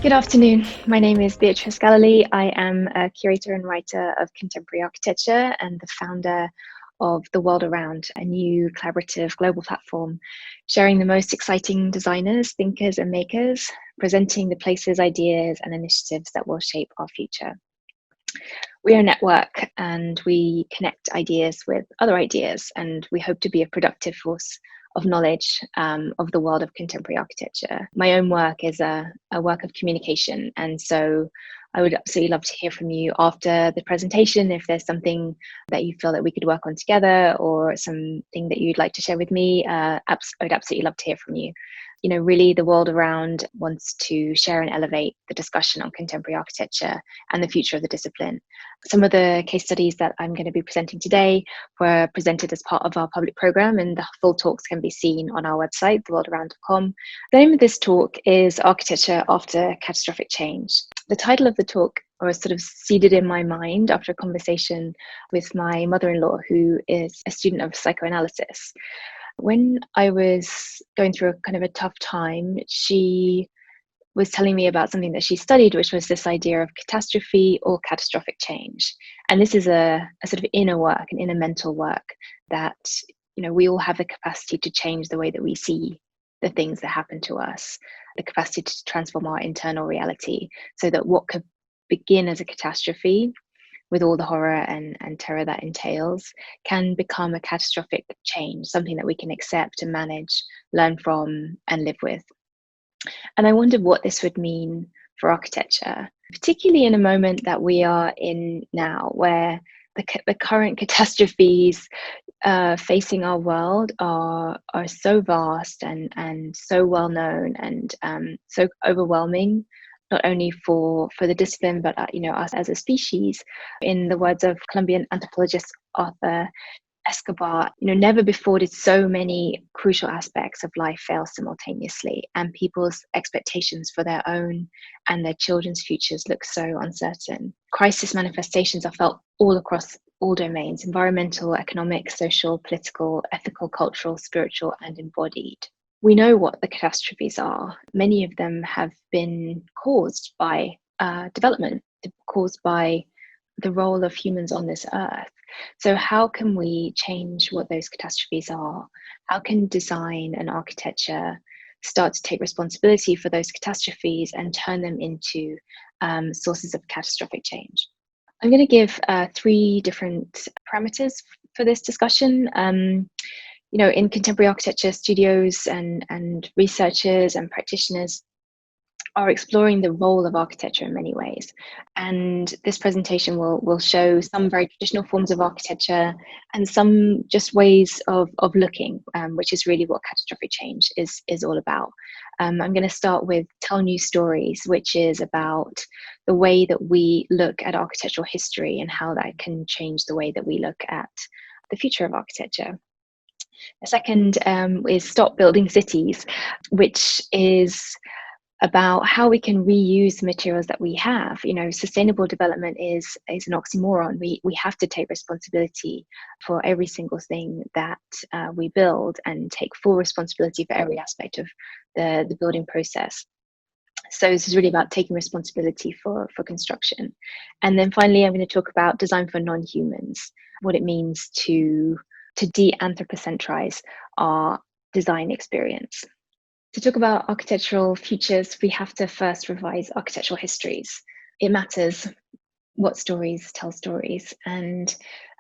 Good afternoon. My name is Beatrice Galilee. I am a curator and writer of contemporary architecture and the founder of The World Around, a new collaborative global platform sharing the most exciting designers, thinkers, and makers, presenting the places, ideas, and initiatives that will shape our future. We are a network and we connect ideas with other ideas, and we hope to be a productive force of knowledge of the world of contemporary architecture. My own work is a work of communication, and so I would absolutely love to hear from you after the presentation. If there's something that you feel that we could work on together or something that you'd like to share with me, I would absolutely love to hear from you. You know, really the World Around wants to share and elevate the discussion on contemporary architecture and the future of the discipline. Some of the case studies that I'm going to be presenting today were presented as part of our public program, and the full talks can be seen on our website, theworldaround.com. The name of this talk is Architecture After Catastrophic Change. The title of the talk was sort of seeded in my mind after a conversation with my mother-in-law, who is a student of psychoanalysis. When I was going through a kind of a tough time, she was telling me about something that she studied, which was this idea of catastrophe or catastrophic change. And this is a sort of inner work, an inner mental work that, you know, we all have the capacity to change the way that we see the things that happen to us, the capacity to transform our internal reality, so that what could begin as a catastrophe with all the horror and terror that entails can become a catastrophic change, something that we can accept and manage, learn from, and live with. And I wondered what this would mean for architecture, particularly in a moment that we are in now, where the current catastrophes facing our world are so vast and so well known and so overwhelming, not only for the discipline, but you know, us as a species. In the words of Colombian anthropologist Arthur Escobar, you know, never before did so many crucial aspects of life fail simultaneously, and people's expectations for their own and their children's futures look so uncertain. Crisis manifestations are felt all across all domains: environmental, economic, social, political, ethical, cultural, spiritual, and embodied. We know what the catastrophes are. Many of them have been caused by development, caused by the role of humans on this earth. So how can we change what those catastrophes are? How can design and architecture start to take responsibility for those catastrophes and turn them into sources of catastrophic change? I'm going to give 3 different parameters for this discussion. You know, in contemporary architecture, studios and researchers and practitioners are exploring the role of architecture in many ways. And this presentation will show some very traditional forms of architecture and some just ways of looking, which is really what catastrophic change is all about. I'm going to start with Tell New Stories, which is about the way that we look at architectural history and how that can change the way that we look at the future of architecture. The second is Stop Building Cities, which is about how we can reuse the materials that we have. You know, sustainable development is an oxymoron. We have to take responsibility for every single thing that we build and take full responsibility for every aspect of the building process. So this is really about taking responsibility for construction. And then finally, I'm going to talk about design for non-humans, what it means to de-anthropocentrize our design experience. To talk about architectural futures, we have to first revise architectural histories. It matters what stories tell stories, and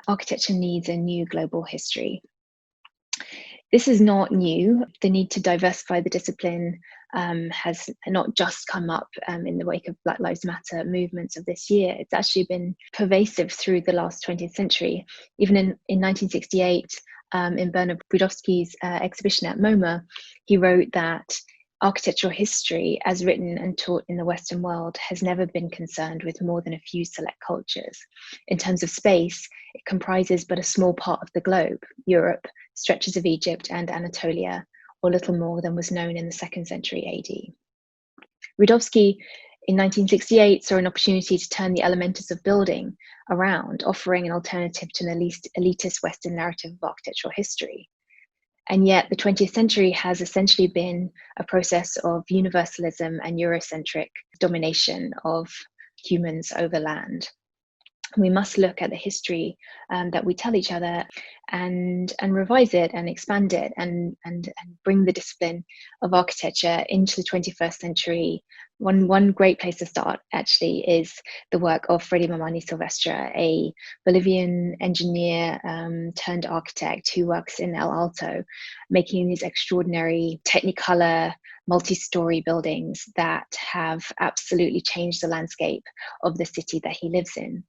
architecture needs a new global history. This is not new. The need to diversify the discipline has not just come up in the wake of Black Lives Matter movements of this year. It's actually been pervasive through the last 20th century. Even in 1968, in Bernard Brudowski's exhibition at MoMA, he wrote that architectural history, as written and taught in the Western world, has never been concerned with more than a few select cultures. In terms of space, it comprises but a small part of the globe: Europe, stretches of Egypt and Anatolia, or little more than was known in the 2nd century AD. Brudowski in 1968 saw an opportunity to turn the elementals of building around, offering an alternative to an elitist Western narrative of architectural history. And yet the 20th century has essentially been a process of universalism and Eurocentric domination of humans over land. We must look at the history that we tell each other and revise it and expand it and bring the discipline of architecture into the 21st century. One great place to start actually is the work of Freddy Mamani Silvestre, a Bolivian engineer turned architect who works in El Alto, making these extraordinary Technicolor multi-story buildings that have absolutely changed the landscape of the city that he lives in.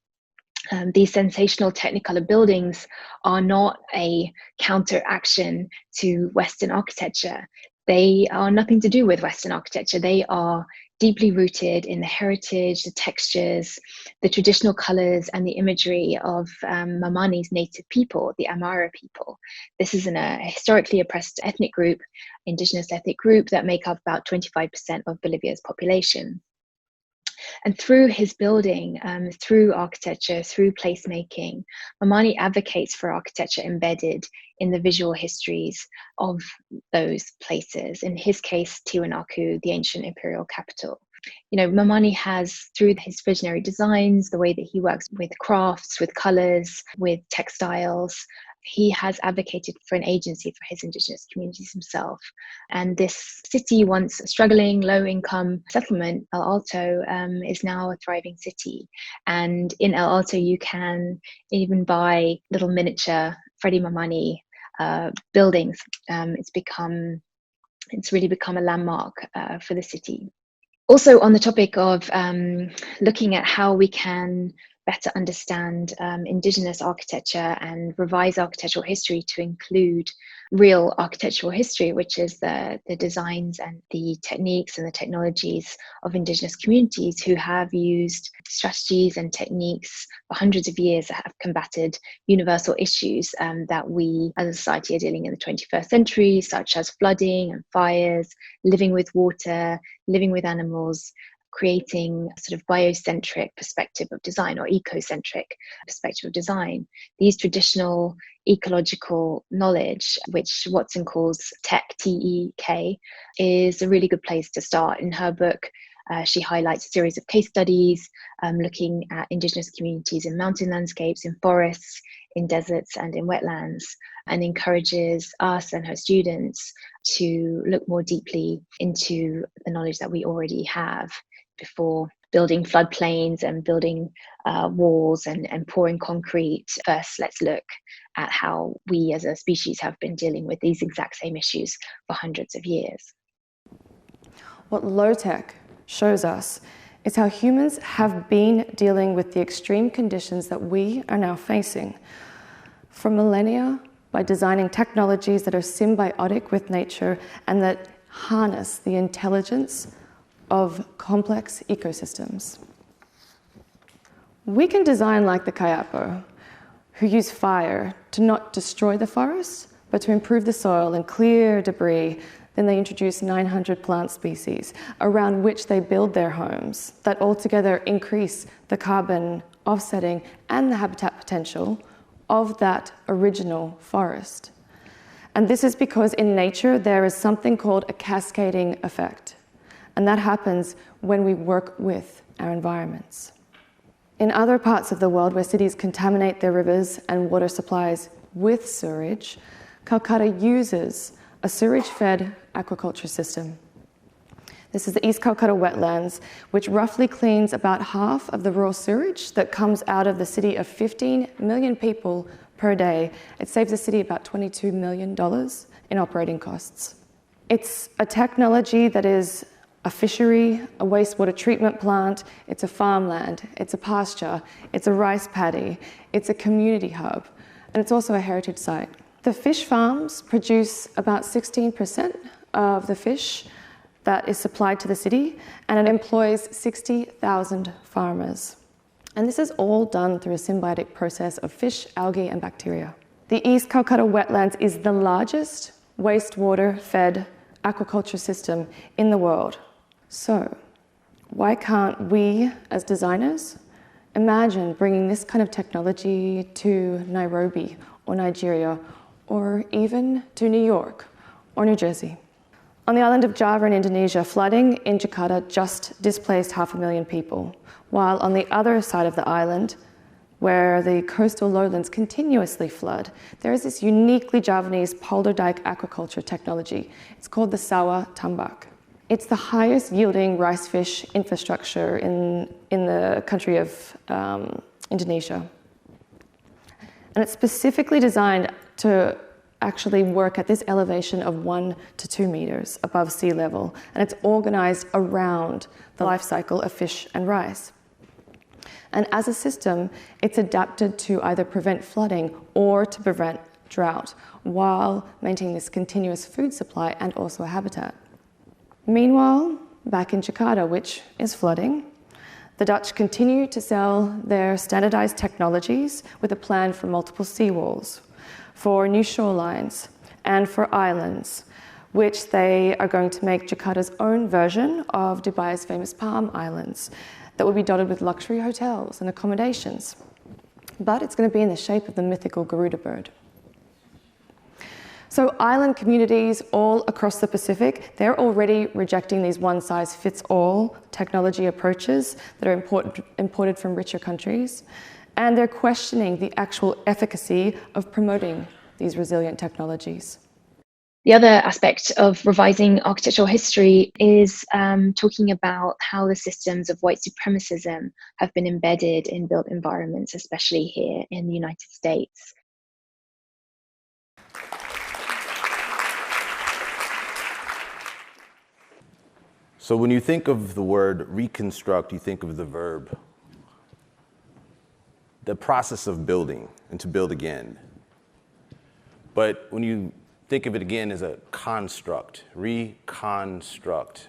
These sensational Technicolor buildings are not a counteraction to Western architecture. They are nothing to do with Western architecture. They are deeply rooted in the heritage, the textures, the traditional colors, and the imagery of Mamani's native people, the Amara people. This is a historically oppressed ethnic group, indigenous ethnic group, that make up about 25% of Bolivia's population. And through his building, through architecture, through placemaking, Mamani advocates for architecture embedded in the visual histories of those places. In his case, Tiwanaku, the ancient imperial capital. You know, Mamani has, through his visionary designs, the way that he works with crafts, with colors, with textiles, he has advocated for an agency for his indigenous communities himself. And this city, once a struggling, low-income settlement, El Alto, is now a thriving city. And in El Alto, you can even buy little miniature Freddy Mamani buildings. It's really become a landmark for the city. Also, on the topic of looking at how we can better understand indigenous architecture and revise architectural history to include real architectural history, which is the designs and the techniques and the technologies of indigenous communities who have used strategies and techniques for hundreds of years that have combated universal issues that we as a society are dealing in the 21st century, such as flooding and fires, living with water, living with animals, creating a sort of biocentric perspective of design or ecocentric perspective of design. These traditional ecological knowledge, which Watson calls TEK, T-E-K, is a really good place to start. In her book, she highlights a series of case studies looking at indigenous communities in mountain landscapes, in forests, in deserts, and in wetlands, and encourages us and her students to look more deeply into the knowledge that we already have before building floodplains and building walls and pouring concrete. First, let's look at how we as a species have been dealing with these exact same issues for hundreds of years. What low-tech shows us is how humans have been dealing with the extreme conditions that we are now facing for millennia by designing technologies that are symbiotic with nature and that harness the intelligence of complex ecosystems. We can design like the Kayapo, who use fire to not destroy the forest, but to improve the soil and clear debris. Then they introduce 900 plant species around which they build their homes that altogether increase the carbon offsetting and the habitat potential of that original forest. And this is because in nature there is something called a cascading effect. And that happens when we work with our environments. In other parts of the world where cities contaminate their rivers and water supplies with sewage, Calcutta uses a sewage-fed aquaculture system. This is the East Calcutta wetlands, which roughly cleans about half of the raw sewage that comes out of the city of 15 million people per day. It saves the city about $22 million in operating costs. It's a technology that is a fishery, a wastewater treatment plant, it's a farmland, it's a pasture, it's a rice paddy, it's a community hub, and it's also a heritage site. The fish farms produce about 16% of the fish that is supplied to the city, and it employs 60,000 farmers. And this is all done through a symbiotic process of fish, algae, and bacteria. The East Calcutta wetlands is the largest wastewater-fed aquaculture system in the world. So, why can't we, as designers, imagine bringing this kind of technology to Nairobi or Nigeria or even to New York or New Jersey. On the island of Java in Indonesia, flooding in Jakarta just displaced 500,000 people, while on the other side of the island, where the coastal lowlands continuously flood, there is this uniquely Javanese polder dike aquaculture technology. It's called the sawah tambak. It's the highest yielding rice fish infrastructure in the country of Indonesia. And it's specifically designed to actually work at this elevation of 1 to 2 meters above sea level, and it's organized around the life cycle of fish and rice. And as a system, it's adapted to either prevent flooding or to prevent drought, while maintaining this continuous food supply and also a habitat. Meanwhile, back in Jakarta, which is flooding, the Dutch continue to sell their standardized technologies with a plan for multiple seawalls, for new shorelines, and for islands, which they are going to make Jakarta's own version of Dubai's famous Palm Islands that will be dotted with luxury hotels and accommodations. But it's going to be in the shape of the mythical Garuda bird. So island communities all across the Pacific, they're already rejecting these one-size-fits-all technology approaches that are imported from richer countries, and they're questioning the actual efficacy of promoting these resilient technologies. The other aspect of revising architectural history is talking about how the systems of white supremacism have been embedded in built environments, especially here in the United States. So when you think of the word reconstruct, you think of the verb, the process of building and to build again. But when you think of it again as a construct, reconstruct,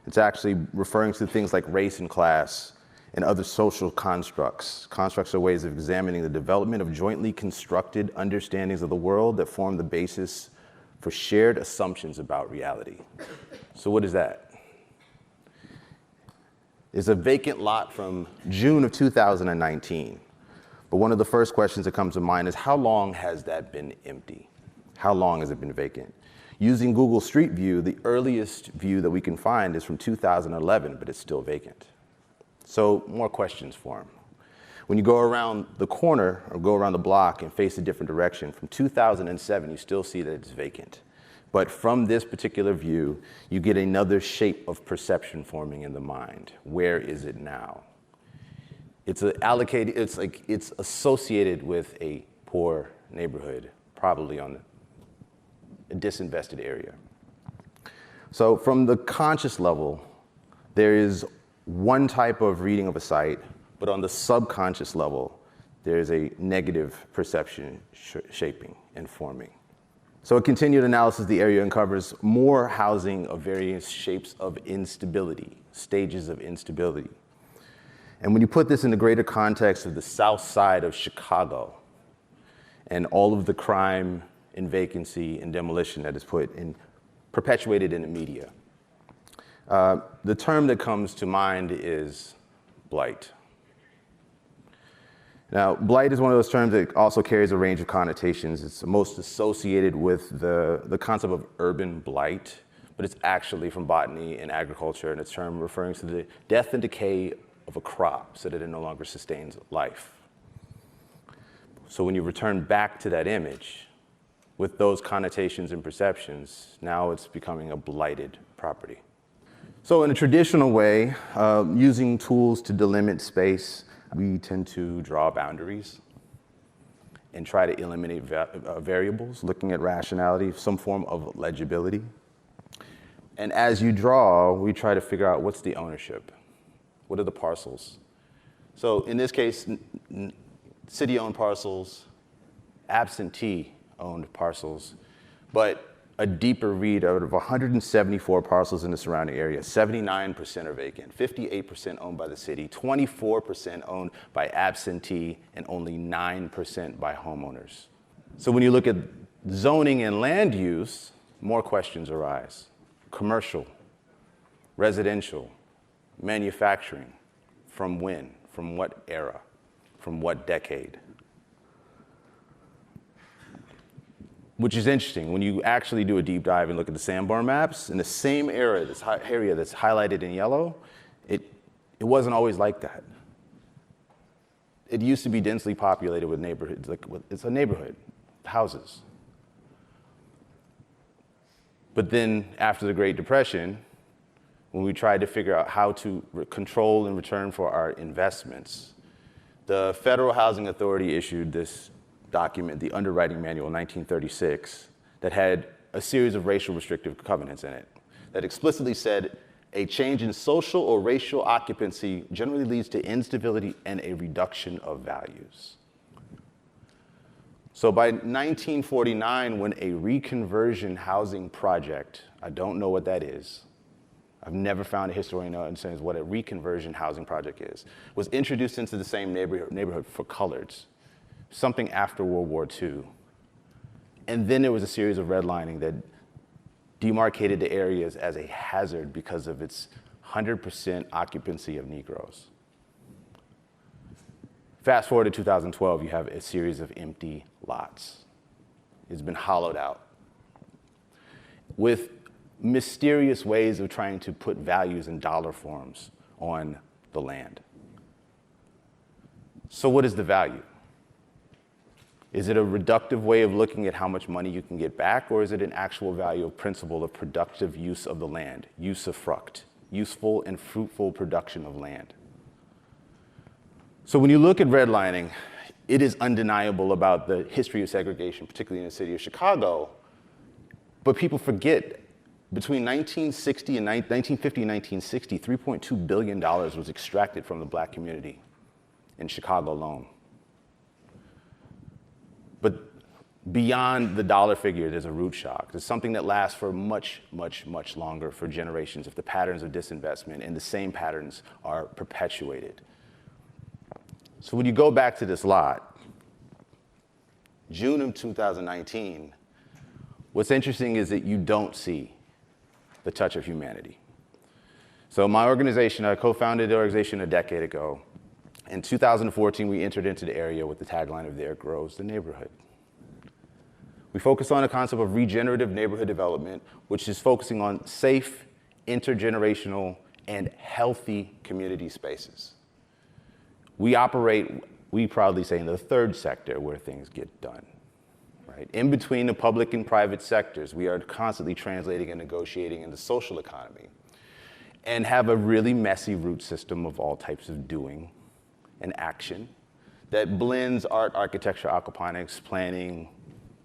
it's actually referring to things like race and class and other social constructs. Constructs are ways of examining the development of jointly constructed understandings of the world that form the basis for shared assumptions about reality. So what is that? It's a vacant lot from June of 2019. But one of the first questions that comes to mind is, how long has that been empty? How long has it been vacant? Using Google Street View, the earliest view that we can find is from 2011, but it's still vacant. So more questions for him. When you go around the corner or go around the block and face a different direction, from 2007, you still see that it's vacant. But from this particular view, you get another shape of perception forming in the mind. Where is it now? It's associated with a poor neighborhood, probably on a disinvested area. So from the conscious level, there is one type of reading of a site, but on the subconscious level, there is a negative perception shaping and forming. So a continued analysis of the area uncovers more housing of various shapes of instability, stages of instability. And when you put this in the greater context of the south side of Chicago and all of the crime and vacancy and demolition that is perpetuated in the media, the term that comes to mind is blight. Now, blight is one of those terms that also carries a range of connotations. It's most associated with the concept of urban blight, but it's actually from botany and agriculture, and it's a term referring to the death and decay of a crop so that it no longer sustains life. So when you return back to that image with those connotations and perceptions, now it's becoming a blighted property. So in a traditional way, using tools to delimit space, we tend to draw boundaries and try to eliminate variables, looking at rationality, some form of legibility. And as you draw, we try to figure out what's the ownership. What are the parcels? So in this case, city-owned parcels, absentee-owned parcels, but a deeper read out of 174 parcels in the surrounding area, 79% are vacant, 58% owned by the city, 24% owned by absentee, and only 9% by homeowners. So when you look at zoning and land use, more questions arise. Commercial, residential, manufacturing, from when, from what era, from what decade? which is interesting. When you actually do a deep dive and look at the sandbar maps, in the same area, this area that's highlighted in yellow, it wasn't always like that. It used to be densely populated with neighborhoods, it's a neighborhood, houses. But then after the Great Depression, when we tried to figure out how to control and return for our investments, the Federal Housing Authority issued this document, the Underwriting Manual, 1936, that had a series of racial restrictive covenants in it that explicitly said a change in social or racial occupancy generally leads to instability and a reduction of values. So by 1949, when a reconversion housing project, I don't know what that is, I've never found a historian who understands what a reconversion housing project is, was introduced into the same neighborhood for coloreds, something after World War II. And then there was a series of redlining that demarcated the areas as a hazard because of its 100% occupancy of Negroes. Fast forward to 2012, you have a series of empty lots. It's been hollowed out with mysterious ways of trying to put values in dollar forms on the land. So what is the value? Is it a reductive way of looking at how much money you can get back, or is it an actual value of principle of productive use of the land, use of fruct, useful and fruitful production of land? So when you look at redlining, it is undeniable about the history of segregation, particularly in the city of Chicago, but people forget between 1950 and 1960, $3.2 billion was extracted from the black community in Chicago alone. But beyond the dollar figure, there's a root shock. There's something that lasts for much, much, much longer for generations if the patterns of disinvestment and the same patterns are perpetuated. So when you go back to this lot, June of 2019, what's interesting is that you don't see the touch of humanity. So my organization, I co-founded the organization a decade ago. In 2014, we entered into the area with the tagline of "There Grows the Neighborhood." We focus on a concept of regenerative neighborhood development, which is focusing on safe, intergenerational, and healthy community spaces. We operate, we proudly say, in the third sector where things get done. Right? In between the public and private sectors, we are constantly translating and negotiating in the social economy and have a really messy root system of all types of doing and action that blends art, architecture, aquaponics, planning,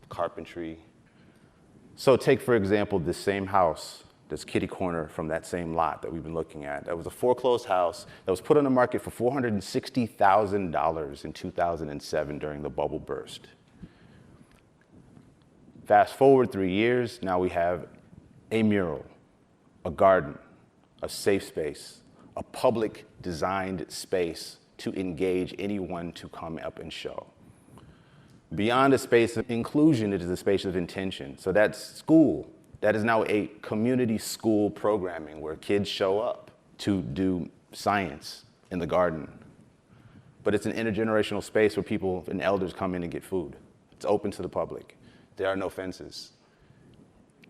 carpentry. So take, for example, this same house, this kitty corner from that same lot that we've been looking at. That was a foreclosed house that was put on the market for $460,000 in 2007 during the bubble burst. Fast forward 3 years, now we have a mural, a garden, a safe space, a public designed space to engage anyone to come up and show. Beyond a space of inclusion, it is a space of intention. So that's school. That is now a community school programming where kids show up to do science in the garden. But it's an intergenerational space where people and elders come in and get food. It's open to the public. There are no fences.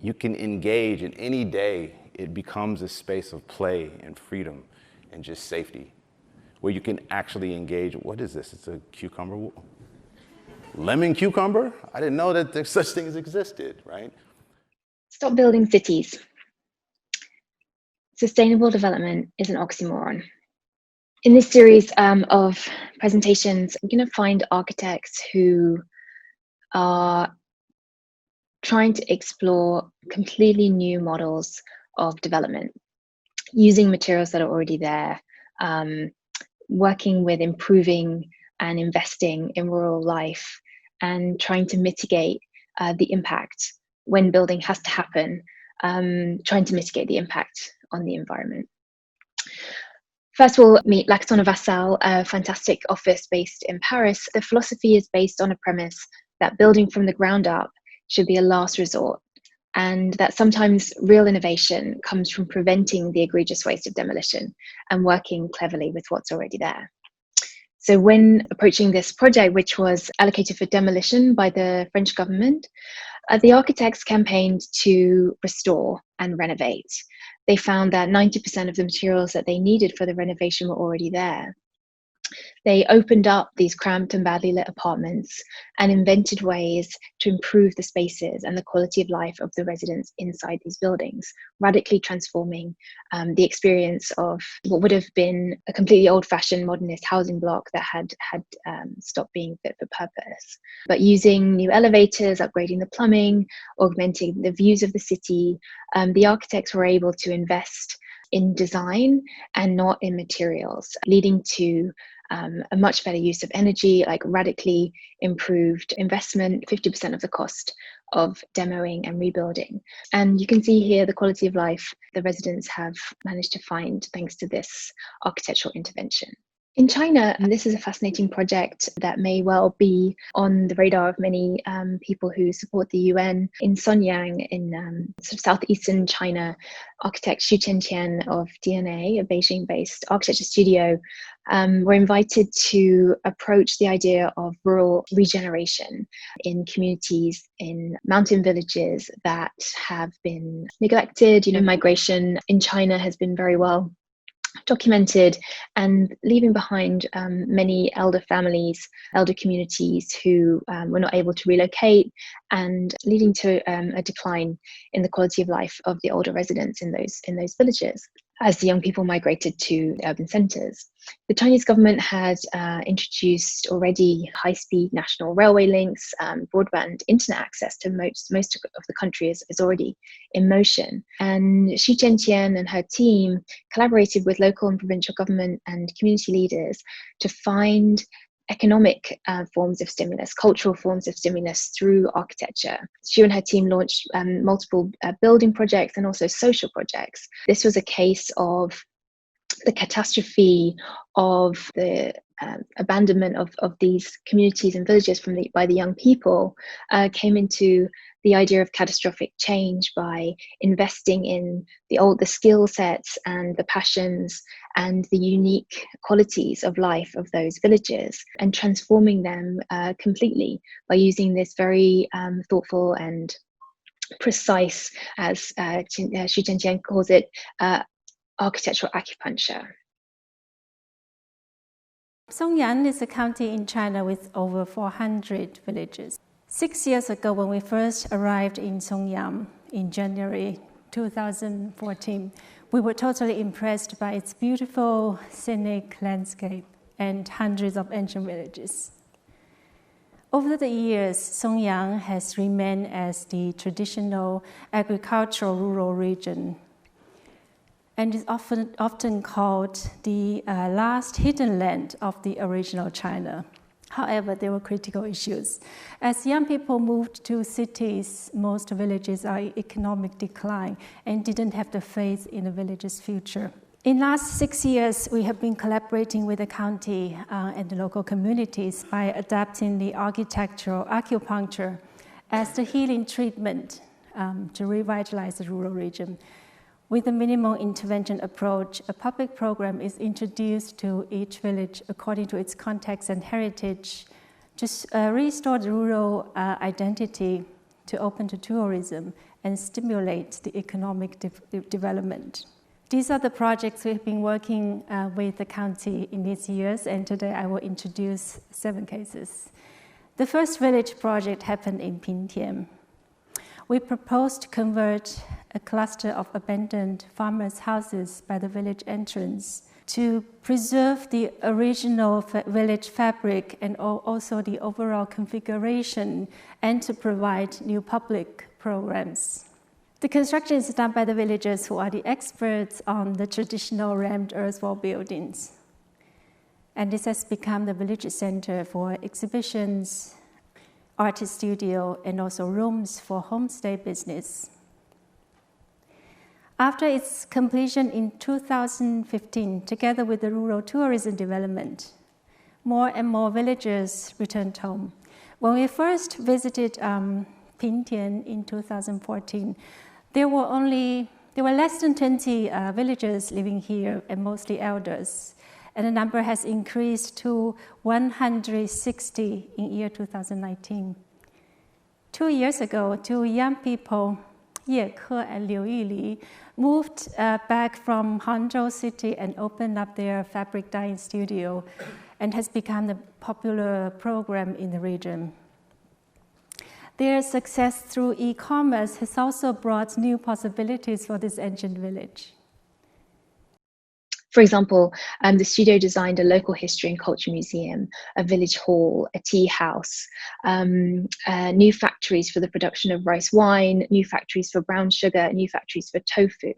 You can engage, and any day it becomes a space of play and freedom and just safety, where you can actually engage. What is this? It's a cucumber. Lemon cucumber? I didn't know that such things existed, right? Stop building cities. Sustainable development is an oxymoron. In this series of presentations, I'm going to find architects who are trying to explore completely new models of development, using materials that are already there, working with improving and investing in rural life, and trying to mitigate the impact when building has to happen, trying to mitigate the impact on the environment. First we'll meet Laxton Vassal, a fantastic office based in Paris. The philosophy is based on a premise that building from the ground up should be a last resort, and that sometimes real innovation comes from preventing the egregious waste of demolition and working cleverly with what's already there. So when approaching this project, which was allocated for demolition by the French government, The architects campaigned to restore and renovate. They found that 90% of the materials that they needed for the renovation were already there. They opened up these cramped and badly lit apartments and invented ways to improve the spaces and the quality of life of the residents inside these buildings, radically transforming the experience of what would have been a completely old-fashioned modernist housing block that had stopped being fit for purpose. But using new elevators, upgrading the plumbing, augmenting the views of the city, the architects were able to invest in design and not in materials, leading to a much better use of energy, like radically improved investment, 50% of the cost of demoing and rebuilding. And you can see here the quality of life the residents have managed to find thanks to this architectural intervention. In China, and this is a fascinating project that may well be on the radar of many people who support the UN. In Sonyang, in sort of southeastern China, architect Xu Qianqian of DNA, a Beijing-based architecture studio, were invited to approach the idea of rural regeneration in communities in mountain villages that have been neglected. Migration in China has been very well documented, and leaving behind many elder families, elder communities who were not able to relocate, and leading to a decline in the quality of life of the older residents in those villages as the young people migrated to the urban centres. The Chinese government had introduced already high-speed national railway links. Broadband internet access to most of the country is already in motion. And Xu Qianqian and her team collaborated with local and provincial government and community leaders to find economic forms of stimulus, cultural forms of stimulus through architecture. Xu and her team launched multiple building projects and also social projects. This was a case of the catastrophe of the abandonment of these communities and villages by the young people came into the idea of catastrophic change by investing in the skill sets and the passions and the unique qualities of life of those villages, and transforming them completely by using this very thoughtful and precise, as Xu Qianqian calls it, architectural acupuncture. Sonyang is a county in China with over 400 villages. 6 years ago, when we first arrived in Sonyang in January 2014, we were totally impressed by its beautiful scenic landscape and hundreds of ancient villages. Over the years, Sonyang has remained as the traditional agricultural rural region, and is often called the last hidden land of the original China. However, there were critical issues. As young people moved to cities, most villages are in economic decline and didn't have the faith in the village's future. In the last 6 years, we have been collaborating with the county and the local communities by adapting the architectural acupuncture as the healing treatment to revitalize the rural region. With a minimal intervention approach, a public program is introduced to each village according to its context and heritage to restore the rural identity, to open to tourism and stimulate the economic development. These are the projects we've been working with the county in these years, and today I will introduce 7 cases. The first village project happened in Pingtian. We proposed to convert a cluster of abandoned farmers' houses by the village entrance to preserve the original village fabric and also the overall configuration, and to provide new public programs. The construction is done by the villagers who are the experts on the traditional rammed earth wall buildings. And this has become the village center for exhibitions, artist studio, and also rooms for homestay business. After its completion in 2015, together with the rural tourism development, more and more villagers returned home. When we first visited Pingtian in 2014, there were less than 20 villagers living here, and mostly elders. And the number has increased to 160 in year 2019. 2 years ago, two young people, Ye Ke and Liu Yili, moved back from Hangzhou city and opened up their fabric dyeing studio, and has become a popular program in the region. Their success through e-commerce has also brought new possibilities for this ancient village. For example, the studio designed a local history and culture museum, a village hall, a tea house, new factories for the production of rice wine, new factories for brown sugar, new factories for tofu.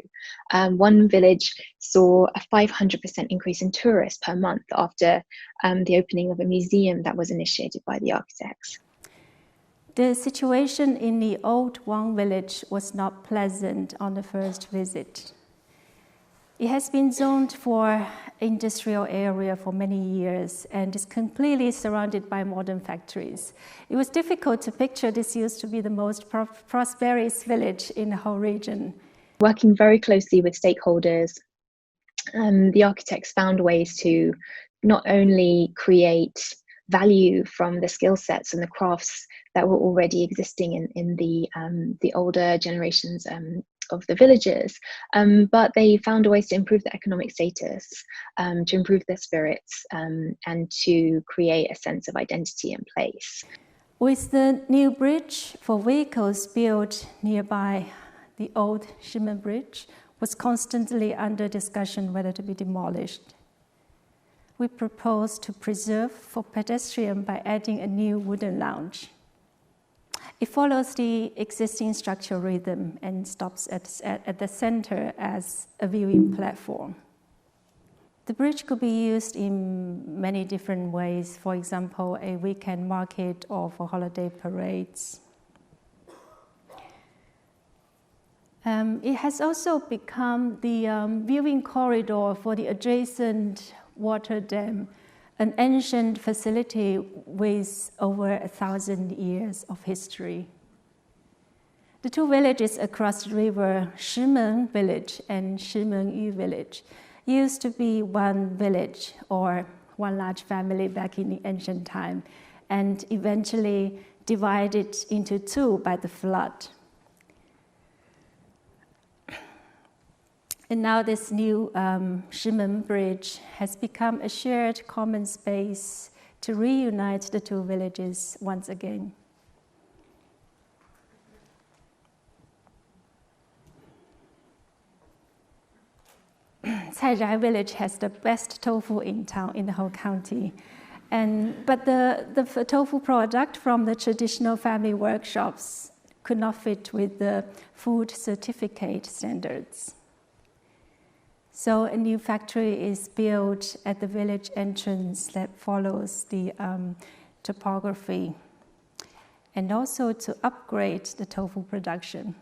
One village saw a 500% increase in tourists per month after the opening of a museum that was initiated by the architects. The situation in the old Wang village was not pleasant on the first visit. It has been zoned for industrial area for many years and is completely surrounded by modern factories. It was difficult to picture this used to be the most prosperous village in the whole region. Working very closely with stakeholders, the architects found ways to not only create value from the skill sets and the crafts that were already existing in the older generations of the villages, but they found ways to improve their economic status, to improve their spirits, and to create a sense of identity and place. With the new bridge for vehicles built nearby, the old Shimen Bridge was constantly under discussion whether to be demolished. We proposed to preserve for pedestrians by adding a new wooden lounge. It follows the existing structural rhythm and stops at the center as a viewing platform. The bridge could be used in many different ways, for example, a weekend market or for holiday parades. It has also become the viewing corridor for the adjacent water dam, an ancient facility with over 1,000 years of history. The two villages across the river, Shimen Village and Shimenyu Village, used to be one village or one large family back in the ancient time, and eventually divided into two by the flood. And now this new Shimen Bridge has become a shared common space to reunite the two villages once again. Caizhai village has the best tofu in town, in the whole county. But the tofu product from the traditional family workshops could not fit with the food certificate standards. So a new factory is built at the village entrance that follows the topography, and also to upgrade the tofu production.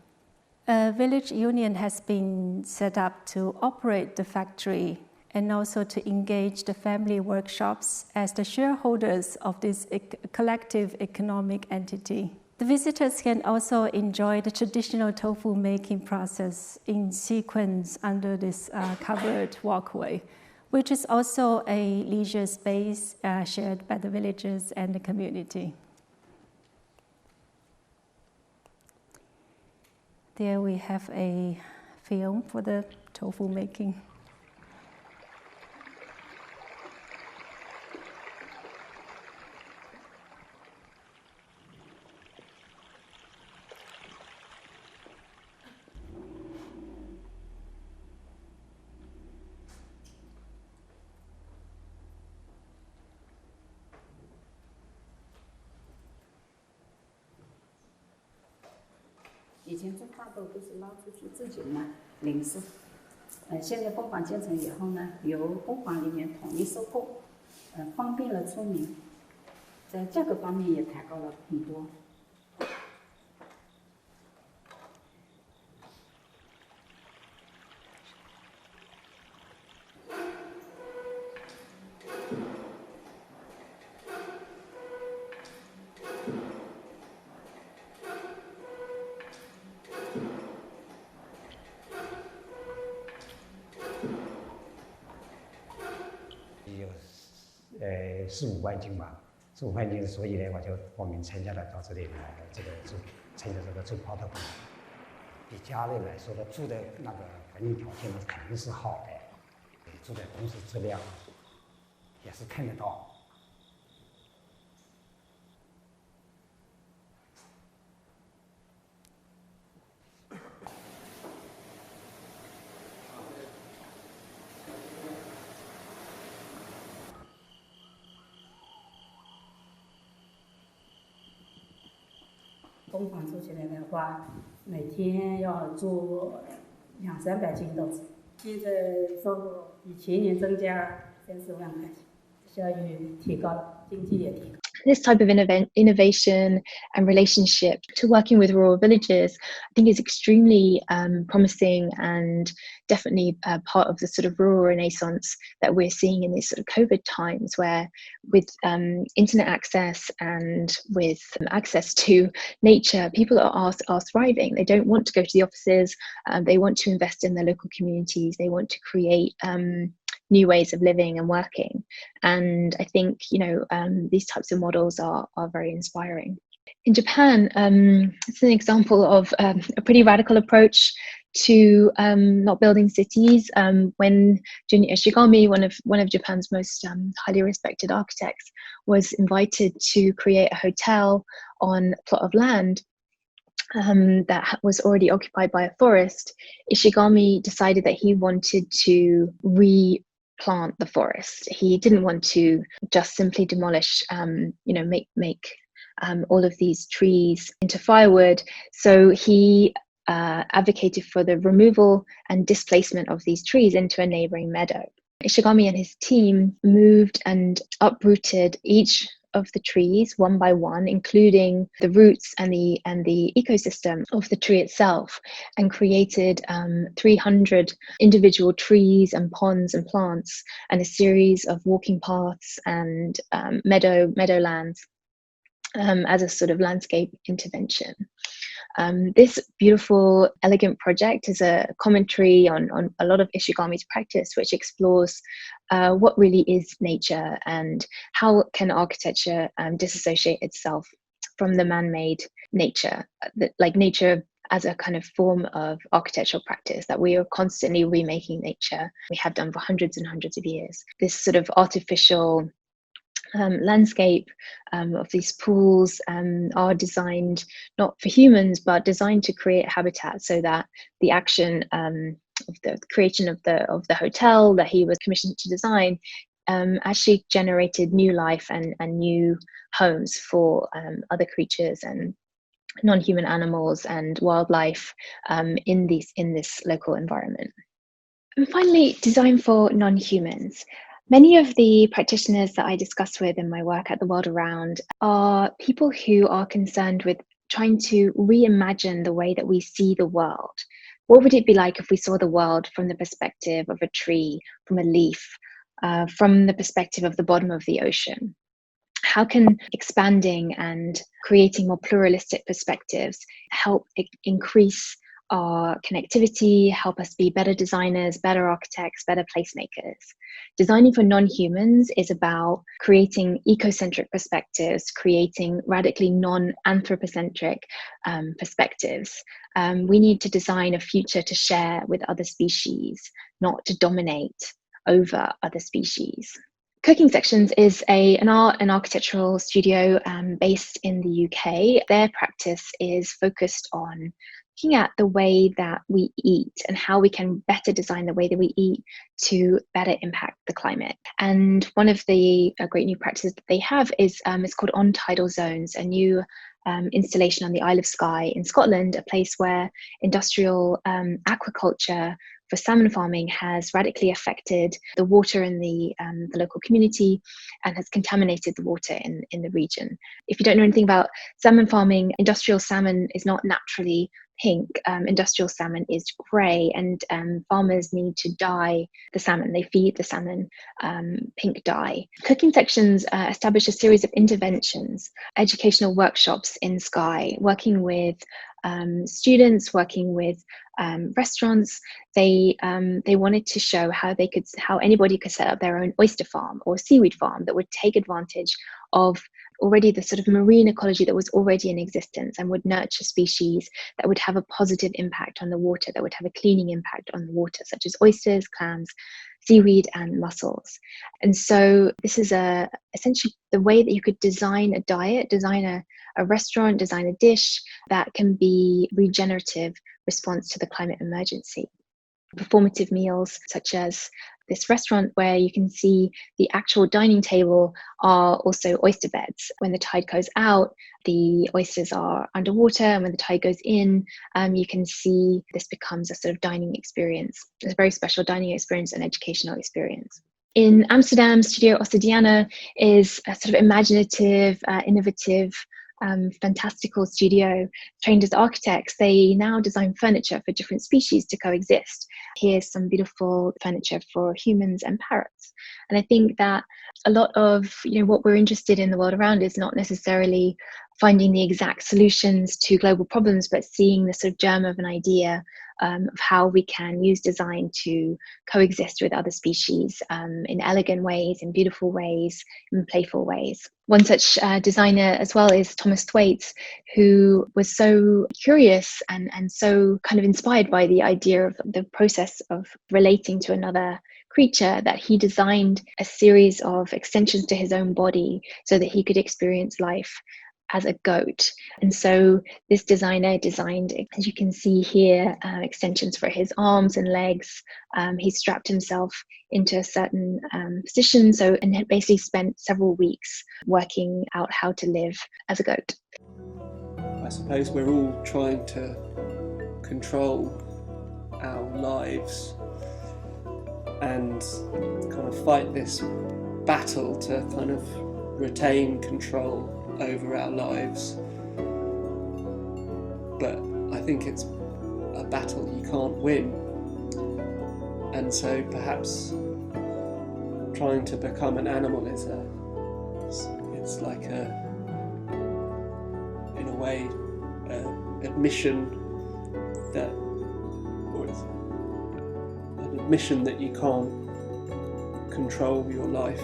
A village union has been set up to operate the factory and also to engage the family workshops as the shareholders of this collective economic entity. The visitors can also enjoy the traditional tofu making process in sequence under this covered walkway, which is also a leisure space shared by the villagers and the community. There we have a film for the tofu making.以前这大豆都是捞出去自己卖零售，现在工坊建成以后呢，由工坊里面统一收购，方便了村民，在价格方面也抬高了很多。4、5万斤吧，住环境，所以呢，我就报名参加了到这里来参加这个住泡的工。以家里来说的，住的那个环境条件呢肯定是好的，住的同时质量也是看得到。工坊做起来的话，每天要做200-300斤豆子，现在收入比前年增加30万块钱，效益提高了，经济也提高。This type of innovation and relationship to working with rural villages, I think, is extremely promising and definitely part of the sort of rural renaissance that we're seeing in these sort of COVID times, where with internet access and with access to nature, people are thriving. They don't want to go to the offices. They want to invest in their local communities. They want to create new ways of living and working. And I think, these types of models are very inspiring. In Japan, it's an example of a pretty radical approach to not building cities. When Junior Ishigami, one of Japan's most highly respected architects, was invited to create a hotel on a plot of land that was already occupied by a forest, Ishigami decided that he wanted to replant the forest. He didn't want to just simply demolish, make all of these trees into firewood. So he advocated for the removal and displacement of these trees into a neighboring meadow. Ishigami and his team moved and uprooted each of the trees one by one, including the roots and the ecosystem of the tree itself, and created 300 individual trees and ponds and plants, and a series of walking paths and meadowlands as a sort of landscape intervention. This beautiful, elegant project is a commentary on a lot of Ishigami's practice, which explores what really is nature and how can architecture disassociate itself from the man-made nature, like nature as a kind of form of architectural practice, that we are constantly remaking nature. We have done for hundreds and hundreds of years. This sort of artificial landscape of these pools are designed not for humans, but designed to create habitat, so that the action of the creation of the hotel that he was commissioned to design actually generated new life and new homes for other creatures and non-human animals and wildlife in this local environment. And finally, design for non-humans. Many of the practitioners that I discuss with in my work at the World Around are people who are concerned with trying to reimagine the way that we see the world. What would it be like if we saw the world from the perspective of a tree, from a leaf, from the perspective of the bottom of the ocean? How can expanding and creating more pluralistic perspectives help increase our connectivity, help us be better designers, better architects, better placemakers? Designing for non-humans is about creating ecocentric perspectives, creating radically non-anthropocentric perspectives. We need to design a future to share with other species, not to dominate over other species. Cooking Sections is an art and architectural studio based in the UK. Their practice is focused on looking at the way that we eat and how we can better design the way that we eat to better impact the climate. And one of the great new practices that they have is it's called On Tidal Zones, a new installation on the Isle of Skye in Scotland, a place where industrial aquaculture for salmon farming has radically affected the water in the local community and has contaminated the water in the region. If you don't know anything about salmon farming, industrial salmon is not naturally pink. Industrial salmon is grey, and farmers need to dye the salmon. They feed the salmon pink dye. Cooking Sections establish a series of interventions, educational workshops in Skye, working with students, working with restaurants. They wanted to show how anybody could set up their own oyster farm or seaweed farm that would take advantage of already the sort of marine ecology that was already in existence and would nurture species that would have a positive impact on the water, that would have a cleaning impact on the water, such as oysters, clams, seaweed and mussels. And so this is essentially the way that you could design a diet, design a restaurant, design a dish that can be regenerative response to the climate emergency. Performative meals such as this restaurant where you can see the actual dining table are also oyster beds. When the tide goes out, the oysters are underwater, and when the tide goes in, you can see this becomes a sort of dining experience, a very special dining experience and educational experience. In Amsterdam, Studio Ossediana is a sort of imaginative, innovative, fantastical studio. Trained as architects, they now design furniture for different species to coexist. Here's some beautiful furniture for humans and parrots. And I think that a lot of what we're interested in the world around is not necessarily finding the exact solutions to global problems, but seeing the sort of germ of an idea of how we can use design to coexist with other species in elegant ways, in beautiful ways, in playful ways. One such designer as well is Thomas Thwaites, who was so curious and so kind of inspired by the idea of the process of relating to another creature that he designed a series of extensions to his own body so that he could experience life as a goat. And so this designer designed, as you can see here, extensions for his arms and legs. He strapped himself into a certain position, and had basically spent several weeks working out how to live as a goat. I suppose we're all trying to control our lives and kind of fight this battle to kind of retain control over our lives, but I think it's a battle you can't win, and so perhaps trying to become an animal is it's like in a way admission that, or it's an admission that you can't control your life.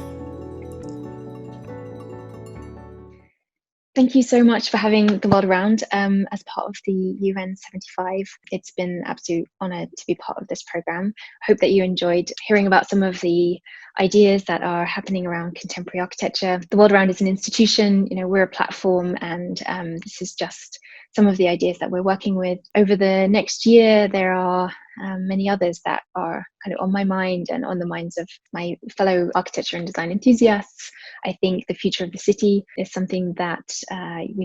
Thank you so much for having the world around as part of the UN75. It's been an absolute honour to be part of this programme. I hope that you enjoyed hearing about some of the ideas that are happening around contemporary architecture. The world around is an institution, we're a platform, and this is just some of the ideas that we're working with. Over the next year, there are many others that are kind of on my mind and on the minds of my fellow architecture and design enthusiasts. I think the future of the city is something that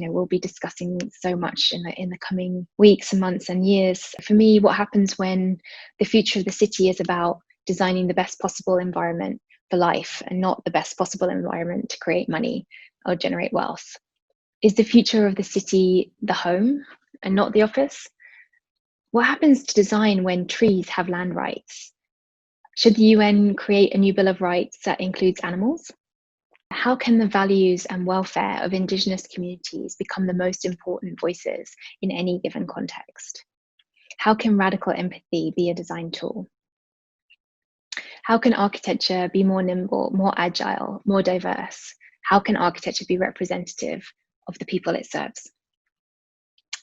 we'll be discussing so much in the coming weeks and months and years. For me, what happens when the future of the city is about designing the best possible environment for life and not the best possible environment to create money or generate wealth? Is the future of the city the home and not the office? What happens to design when trees have land rights? Should the UN create a new Bill of Rights that includes animals? How can the values and welfare of Indigenous communities become the most important voices in any given context? How can radical empathy be a design tool? How can architecture be more nimble, more agile, more diverse? How can architecture be representative of the people it serves?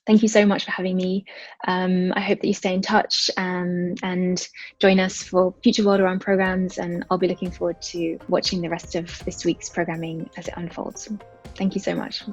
Thank you so much for having me. I hope that you stay in touch and join us for future World Around programs, and I'll be looking forward to watching the rest of this week's programming as it unfolds. Thank you so much.